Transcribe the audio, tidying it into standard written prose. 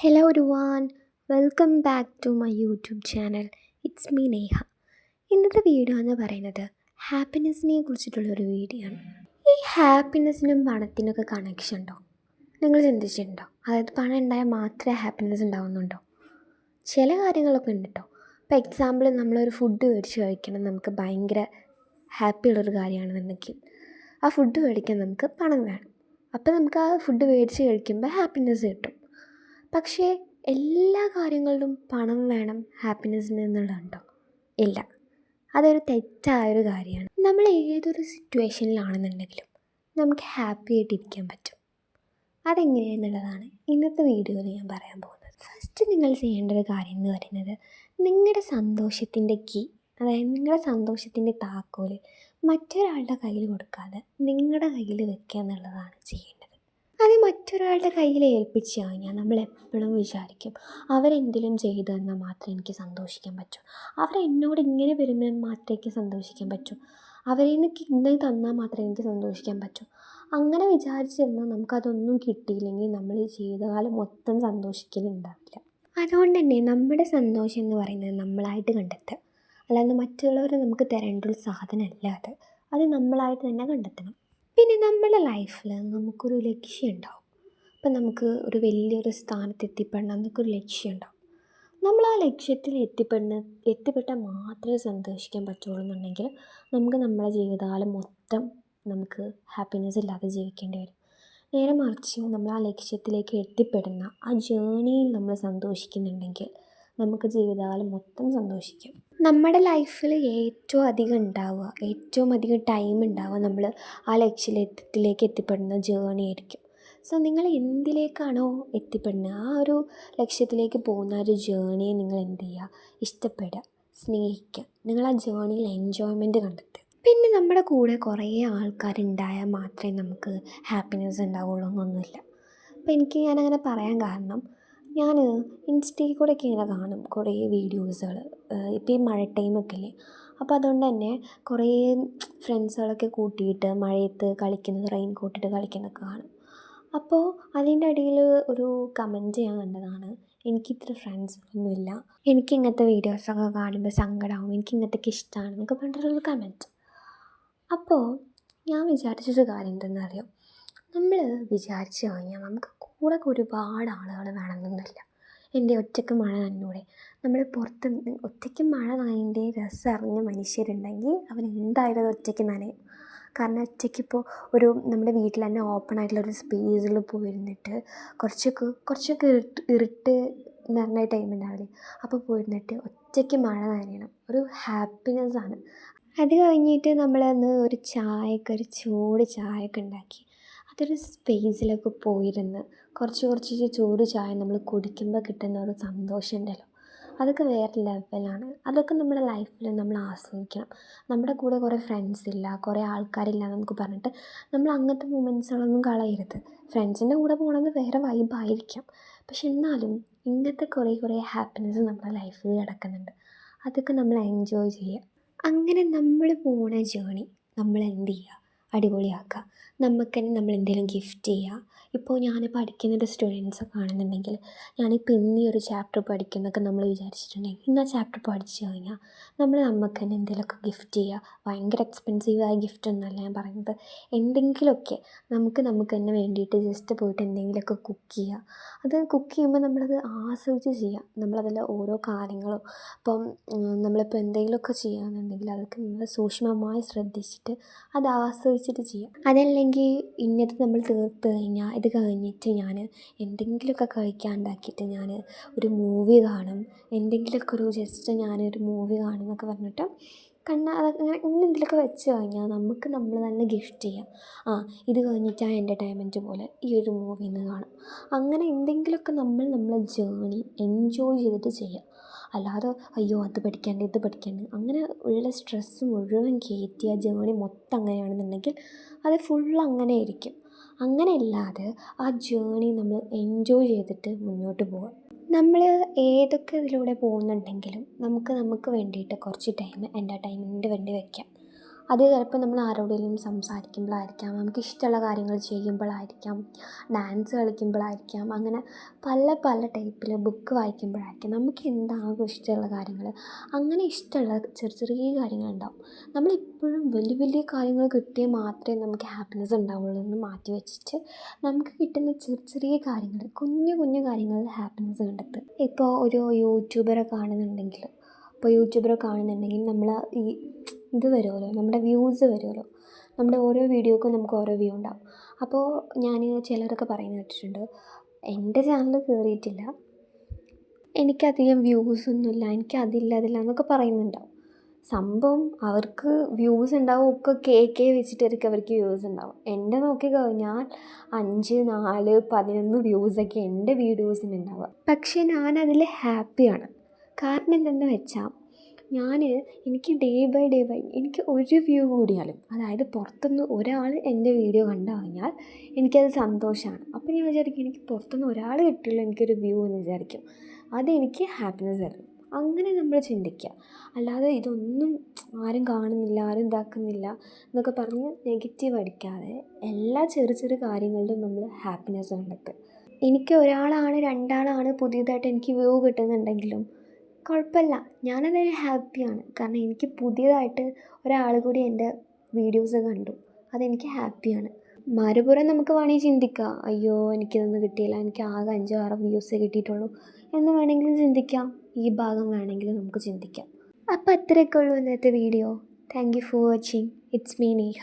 Hello everyone, welcome back to my YouTube channel. It's me Neha. ഇന്നത്തെ video എന്ന് പറയുന്നത് ഹാപ്പിനെസ്സിനെ കുറിച്ചിട്ടുള്ളൊരു video ആണ്. ഈ ഹാപ്പിനെസ്സിനും പണത്തിനൊക്കെ കണക്ഷൻ ഉണ്ടോ? നിങ്ങൾ ചിന്തിച്ചിട്ടുണ്ടോ? അതായത് പണം ഉണ്ടായാൽ മാത്രമേ ഹാപ്പിനെസ് ഉണ്ടാവുന്നുണ്ടോ? ചില കാര്യങ്ങളൊക്കെ ഉണ്ട് കേട്ടോ. ഇപ്പോൾ എക്സാമ്പിൾ നമ്മളൊരു ഫുഡ് മേടിച്ച് കഴിക്കണം, നമുക്ക് ഭയങ്കര ഹാപ്പി ഉള്ളൊരു കാര്യമാണെന്നുണ്ടെങ്കിൽ ആ ഫുഡ് മേടിക്കാൻ നമുക്ക് പണം വേണം. അപ്പോൾ നമുക്ക് ആ ഫുഡ് മേടിച്ച് കഴിക്കുമ്പോൾ ഹാപ്പിനെസ് കിട്ടും. പക്ഷേ എല്ലാ കാര്യങ്ങളിലും പണം വേണം ഹാപ്പിനെസ്സിന് എന്നുള്ളതുണ്ടോ? ഇല്ല, അതൊരു തെറ്റായൊരു കാര്യമാണ്. നമ്മൾ ഏതൊരു സിറ്റുവേഷനിലാണെന്നുണ്ടെങ്കിലും നമുക്ക് ഹാപ്പി ആയിട്ടിരിക്കാൻ പറ്റും. അതെങ്ങനെയാണെന്നുള്ളതാണ് ഇന്നത്തെ വീഡിയോയിൽ ഞാൻ പറയാൻ പോകുന്നത്. ഫസ്റ്റ് നിങ്ങൾ ചെയ്യേണ്ട ഒരു കാര്യം എന്ന് പറയുന്നത്, നിങ്ങളുടെ സന്തോഷത്തിൻ്റെ കീ, അതായത് നിങ്ങളുടെ സന്തോഷത്തിൻ്റെ താക്കോൽ മറ്റൊരാളുടെ കയ്യിൽ കൊടുക്കാതെ നിങ്ങളുടെ കയ്യിൽ വെക്കുക എന്നുള്ളതാണ് ചെയ്യേണ്ടത്. അത് മറ്റൊരാളുടെ കയ്യിൽ ഏൽപ്പിച്ച് കഴിഞ്ഞാൽ നമ്മളെപ്പോഴും വിചാരിക്കും, അവരെന്തെങ്കിലും ചെയ്തു തന്നാൽ മാത്രമേ എനിക്ക് സന്തോഷിക്കാൻ പറ്റൂ, അവരെന്നോട് ഇങ്ങനെ വരുമ്പോൾ മാത്രമേ എനിക്ക് സന്തോഷിക്കാൻ പറ്റൂ, അവരിൽ നിന്ന് ഇങ്ങനെ തന്നാൽ മാത്രമേ എനിക്ക് സന്തോഷിക്കാൻ പറ്റൂ. അങ്ങനെ വിചാരിച്ചിരുന്നാൽ നമുക്കതൊന്നും കിട്ടിയില്ലെങ്കിൽ നമ്മൾ ഈ ജീവിതകാലം മൊത്തം സന്തോഷിക്കലുണ്ടാവില്ല. അതുകൊണ്ട് തന്നെ നമ്മുടെ സന്തോഷം എന്ന് പറയുന്നത് നമ്മളായിട്ട് കണ്ടെത്തുക, അല്ലാതെ മറ്റുള്ളവർ നമുക്ക് തരേണ്ട ഒരു സാധനമല്ല അത് നമ്മളായിട്ട് തന്നെ കണ്ടെത്തണം. പിന്നെ നമ്മുടെ ലൈഫിൽ നമുക്കൊരു ലക്ഷ്യം ഉണ്ടാവും. ഇപ്പം നമുക്ക് ഒരു വലിയൊരു സ്ഥാനത്ത് എത്തിപ്പെടണം എന്നൊരു ലക്ഷ്യം ഉണ്ടാവും. നമ്മൾ ആ ലക്ഷ്യത്തിൽ എത്തിപ്പെട്ടാൽ മാത്രമേ സന്തോഷിക്കാൻ പറ്റുള്ളൂ എന്നുണ്ടെങ്കിൽ നമുക്ക് നമ്മുടെ ജീവിതകാലം മൊത്തം നമുക്ക് ഹാപ്പിനെസ് ഇല്ലാതെ ജീവിക്കേണ്ടി വരും. നേരെ മറിച്ച് നമ്മൾ ആ ലക്ഷ്യത്തിലേക്ക് എത്തിപ്പെടുന്ന ആ ജേണിയിൽ നമ്മൾ സന്തോഷിക്കുന്നുണ്ടെങ്കിൽ നമുക്ക് ജീവിതകാലം മൊത്തം സന്തോഷിക്കാം. നമ്മുടെ ലൈഫിൽ ഏറ്റവും അധികം ടൈം ഉണ്ടാവുക നമ്മൾ ആ ലക്ഷ്യത്തിലേക്ക് എത്തിപ്പെടുന്ന ജേണി ആയിരിക്കും. സോ നിങ്ങൾ എന്തിലേക്കാണോ എത്തിപ്പെടുന്നത്, ആ ഒരു ലക്ഷ്യത്തിലേക്ക് പോകുന്ന ഒരു ജേണിയെ നിങ്ങൾ എന്ത് ചെയ്യുക, ഇഷ്ടപ്പെടുക, സ്നേഹിക്കുക. നിങ്ങൾ ആ ജേണിയിൽ എൻജോയ്മെൻറ്റ് കണ്ടെത്തുക. പിന്നെ നമ്മുടെ കൂടെ കുറേ ആൾക്കാരുണ്ടായാൽ മാത്രമേ നമുക്ക് ഹാപ്പിനെസ് ഉണ്ടാവുള്ളൂ എന്നൊന്നുമില്ല. അപ്പോൾ ഞാനങ്ങനെ പറയാൻ കാരണം, ഞാൻ ഇൻസ്റ്റയിൽ കൂടെയൊക്കെ ഇങ്ങനെ കാണും കുറേ വീഡിയോസുകൾ. ഇപ്പോൾ ഈ മഴ ടൈമൊക്കെ അല്ലേ, അപ്പോൾ അതുകൊണ്ട് തന്നെ കുറേ ഫ്രണ്ട്സുകളൊക്കെ കൂട്ടിയിട്ട് മഴയത്ത് കളിക്കുന്നത്, റെയിൻ കോട്ടിട്ട് കളിക്കുന്നതൊക്കെ കാണും. അപ്പോൾ അതിൻ്റെ ഇടയിൽ ഒരു കമൻറ്റ് ഞാൻ കണ്ടതാണ്, എനിക്കിത്ര ഫ്രണ്ട്സൊന്നുമില്ല, എനിക്കിങ്ങനത്തെ വീഡിയോസൊക്കെ കാണുമ്പോൾ സങ്കടമാവും, എനിക്കിങ്ങനത്തെയൊക്കെ ഇഷ്ടമാണെന്നൊക്കെ പറഞ്ഞിട്ടുള്ളൊരു കമൻറ്റ്. അപ്പോൾ ഞാൻ വിചാരിച്ചൊരു കാര്യം എന്തെന്നറിയോ, നമ്മൾ വിചാരിച്ചു കഴിഞ്ഞാൽ നമുക്ക് കൂടെ ഒരുപാട് ആളുകൾ വേണമെന്നൊന്നുമില്ല. എൻ്റെ ഒറ്റയ്ക്ക് മഴ നനഞ്ഞൂടെ? നമ്മൾ പുറത്ത് ഒറ്റയ്ക്ക് മഴ നനയേണ്ട രസം അറിഞ്ഞ മനുഷ്യരുണ്ടെങ്കിൽ അവരെന്തായാലും അത് ഒറ്റയ്ക്ക് നനയും. കാരണം ഒറ്റയ്ക്കിപ്പോൾ നമ്മുടെ വീട്ടിൽ തന്നെ ഓപ്പൺ ആയിട്ടുള്ളൊരു സ്പേസിൽ പോയിരുന്നിട്ട് കുറച്ചൊക്കെ ഇരുട്ട് നിറഞ്ഞ ടൈം ഉണ്ടാവില്ലേ, അപ്പോൾ പോയിരുന്നിട്ട് ഒറ്റയ്ക്ക് മഴ നനയണം, ഒരു ഹാപ്പിനെസ്സാണ്. അത് കഴിഞ്ഞിട്ട് നമ്മളന്ന് ഒരു ചൂട് ചായയൊക്കെ ഉണ്ടാക്കി അതൊരു സ്പേസിലൊക്കെ പോയിരുന്ന് കുറച്ച് ചൂട് ചായ നമ്മൾ കുടിക്കുമ്പോൾ കിട്ടുന്ന ഒരു സന്തോഷം ഉണ്ടല്ലോ, അതൊക്കെ വേറെ ലെവലാണ്. അതൊക്കെ നമ്മുടെ ലൈഫിൽ നമ്മൾ ആസ്വദിക്കണം. നമ്മുടെ കൂടെ കുറേ ഫ്രണ്ട്സ് ഇല്ല, കുറേ ആൾക്കാരില്ല നമുക്ക് പറഞ്ഞിട്ട് നമ്മൾ അങ്ങനത്തെ മൊമെൻറ്റ്സുകളൊന്നും കളയരുത്. ഫ്രണ്ട്സിൻ്റെ കൂടെ പോകണമെന്ന് വേറെ വൈബായിരിക്കാം, പക്ഷെ എന്നാലും ഇങ്ങനത്തെ കുറേ ഹാപ്പിനെസ് നമ്മുടെ ലൈഫിൽ കിടക്കുന്നുണ്ട്. അതൊക്കെ നമ്മൾ എൻജോയ് ചെയ്യുക. അങ്ങനെ നമ്മൾ പോണ ജേണി നമ്മൾ എന്ത് ചെയ്യുക, അടിപൊളിയാക്കുക. നമുക്ക് തന്നെ നമ്മൾ എന്തെങ്കിലും ഗിഫ്റ്റ് ചെയ്യുക. ഇപ്പോൾ ഞാൻ പഠിക്കുന്നൊരു സ്റ്റുഡൻസൊക്കെ ആണെന്നുണ്ടെങ്കിൽ, ഞാനിപ്പോൾ ഇന്നീ ഒരു ചാപ്റ്റർ പഠിക്കുന്നൊക്കെ നമ്മൾ വിചാരിച്ചിട്ടുണ്ടെങ്കിൽ ഇന്ന് ആ ചാപ്റ്റർ പഠിച്ചു കഴിഞ്ഞാൽ നമുക്ക് തന്നെ എന്തെങ്കിലുമൊക്കെ ഗിഫ്റ്റ് ചെയ്യുക. ഭയങ്കര എക്സ്പെൻസീവായ ഗിഫ്റ്റൊന്നുമല്ല ഞാൻ പറയുന്നത്, എന്തെങ്കിലുമൊക്കെ നമുക്ക് തന്നെ വേണ്ടിയിട്ട് ജസ്റ്റ് പോയിട്ട് എന്തെങ്കിലുമൊക്കെ കുക്ക് ചെയ്യുക. അത് കുക്ക് ചെയ്യുമ്പോൾ നമ്മളത് ആസ്വദിച്ച് ചെയ്യുക. നമ്മളതിൽ ഓരോ കാര്യങ്ങളും, ഇപ്പം നമ്മളിപ്പോൾ എന്തെങ്കിലുമൊക്കെ ചെയ്യുകയാണെന്നുണ്ടെങ്കിൽ അതൊക്കെ നമ്മൾ സൂക്ഷ്മമായി ശ്രദ്ധിച്ചിട്ട് അത് ആസ്വദിച്ചിട്ട് ചെയ്യുക. അതല്ലെങ്കിൽ ഇന്നത് നമ്മൾ തീർത്ത് കഴിഞ്ഞാൽ ഇത് കഴിഞ്ഞിട്ട് ഞാൻ എന്തെങ്കിലുമൊക്കെ കഴിക്കാൻ ഉണ്ടാക്കിയിട്ട് ഞാൻ ഒരു മൂവി കാണും, എന്തെങ്കിലുമൊക്കെ ജസ്റ്റ് ഞാനൊരു മൂവി കാണും എന്നൊക്കെ പറഞ്ഞിട്ട് അങ്ങനെ എന്തെങ്കിലുമൊക്കെ വെച്ച് കഴിഞ്ഞാൽ നമുക്ക് നമ്മൾ തന്നെ ഗിഫ്റ്റ് ചെയ്യാം. ഇത് കഴിഞ്ഞിട്ട് ആ എൻ്റർടൈൻമെൻറ്റ് പോലെ ഈ ഒരു മൂവി ഇന്ന് കാണും. അങ്ങനെ എന്തെങ്കിലുമൊക്കെ നമ്മളെ ജേണി എൻജോയ് ചെയ്തിട്ട് ചെയ്യാം. അല്ലാതെ അയ്യോ ഇത് പഠിക്കാണ്ട് അങ്ങനെ ഉള്ള സ്ട്രെസ്സ് മുഴുവൻ കയറ്റി ആ ജേണി മൊത്തം അങ്ങനെയാണെന്നുണ്ടെങ്കിൽ അത് ഫുൾ അങ്ങനെ ആയിരിക്കും. അങ്ങനെയല്ലാതെ ആ ജേണി നമ്മൾ എൻജോയ് ചെയ്തിട്ട് മുന്നോട്ട് പോവുക. നമ്മൾ ഏതൊക്കെ ഇതിലൂടെ പോകുന്നുണ്ടെങ്കിലും നമുക്ക് വേണ്ടിയിട്ട് കുറച്ച് ടൈം എൻ്റർടൈൻമെൻറ്റിന് വേണ്ടി വയ്ക്കാം. അത് ചിലപ്പോൾ നമ്മൾ ആരോടെങ്കിലും സംസാരിക്കുമ്പോഴായിരിക്കാം, നമുക്ക് ഇഷ്ടമുള്ള കാര്യങ്ങൾ ചെയ്യുമ്പോഴായിരിക്കാം, ഡാൻസ് കളിക്കുമ്പോഴായിരിക്കാം, അങ്ങനെ പല പല ടൈപ്പിൽ ബുക്ക് വായിക്കുമ്പോഴായിരിക്കാം, നമുക്ക് എന്താകും ഇഷ്ടമുള്ള കാര്യങ്ങൾ. അങ്ങനെ ഇഷ്ടമുള്ള ചെറിയ ചെറിയ കാര്യങ്ങളുണ്ടാവും. നമ്മളിപ്പോഴും വലിയ വലിയ കാര്യങ്ങൾ കിട്ടിയാൽ മാത്രമേ നമുക്ക് ഹാപ്പിനെസ് ഉണ്ടാവുള്ളൂ എന്ന് മാറ്റി വെച്ചിട്ട് നമുക്ക് കിട്ടുന്ന ചെറിയ ചെറിയ കാര്യങ്ങൾ, കുഞ്ഞു കുഞ്ഞു കാര്യങ്ങളിൽ ഹാപ്പിനെസ് കണ്ടെത്തുക. ഇപ്പോൾ ഒരു യൂട്യൂബറെ കാണുന്നുണ്ടെങ്കിൽ നമ്മൾ ഈ ഇത് വരുമല്ലോ, നമ്മുടെ വ്യൂസ് വരുമല്ലോ, നമ്മുടെ ഓരോ വീഡിയോക്കും നമുക്ക് ഓരോ വ്യൂ ഉണ്ടാവും. അപ്പോൾ ഞാൻ ചിലരൊക്കെ പറയുന്നത് കേട്ടിട്ടുണ്ട്, എൻ്റെ ചാനൽ കയറിയിട്ടില്ല, എനിക്കധികം വ്യൂസൊന്നുമില്ല, എനിക്കതില്ല എന്നൊക്കെ പറയുന്നുണ്ടാവും. സംഭവം അവർക്ക് വ്യൂസ് ഉണ്ടാവും, ഒക്കെ കേക്ക് വെച്ചിട്ടായിരിക്കും അവർക്ക് വ്യൂസ് ഉണ്ടാവും. എൻ്റെ നോക്കിക്കഴിഞ്ഞാൽ 5, 4, 11 വ്യൂസൊക്കെ എൻ്റെ വീഡിയോസിനുണ്ടാവുക. പക്ഷേ ഞാനതിൽ ഹാപ്പിയാണ്. കാരണം എന്തെന്ന് വെച്ചാൽ എനിക്ക് ഡേ ബൈ എനിക്ക് ഒരു വ്യൂ കൂടിയാലും, അതായത് പുറത്തുനിന്ന് ഒരാൾ എൻ്റെ വീഡിയോ കണ്ടു കഴിഞ്ഞാൽ എനിക്കത് സന്തോഷമാണ്. അപ്പോൾ ഞാൻ വിചാരിക്കും, എനിക്ക് പുറത്തുനിന്ന് ഒരാൾ കിട്ടിയുള്ളൂ എനിക്കൊരു വ്യൂ എന്ന് വിചാരിക്കും, അതെനിക്ക് ഹാപ്പിനെസ് തരും. അങ്ങനെ നമ്മൾ ചിന്തിക്കുക. അല്ലാതെ ഇതൊന്നും ആരും കാണുന്നില്ല, ആരും ഇതാക്കുന്നില്ല എന്നൊക്കെ പറഞ്ഞ് നെഗറ്റീവ് അടിക്കാതെ എല്ലാ ചെറിയ ചെറിയ കാര്യങ്ങളിലും നമ്മൾ ഹാപ്പിനെസ് കണ്ടെത്തുക. എനിക്ക് ഒരാളാണ്, രണ്ടാളാണ് പുതിയതായിട്ട് എനിക്ക് വ്യൂ കിട്ടുന്നുണ്ടെങ്കിലും കുഴപ്പമില്ല, ഞാനതിൽ ഹാപ്പിയാണ്. കാരണം എനിക്ക് പുതിയതായിട്ട് ഒരാൾ കൂടി എൻ്റെ വീഡിയോസ് കണ്ടു, അതെനിക്ക് ഹാപ്പിയാണ്. മറുപുറം നമുക്ക് വേണമെങ്കിൽ ചിന്തിക്കാം, അയ്യോ എനിക്കിതൊന്നും കിട്ടിയില്ല, എനിക്ക് ആകെ 5, 6 വ്യൂസേ കിട്ടിയിട്ടുള്ളൂ എന്ന് വേണമെങ്കിലും ചിന്തിക്കാം. ഈ ഭാഗം വേണമെങ്കിലും നമുക്ക് ചിന്തിക്കാം. അപ്പോൾ അത്രയൊക്കെ ഉള്ളൂ ഇന്നത്തെ video. Thank you for watching. It's me Neha.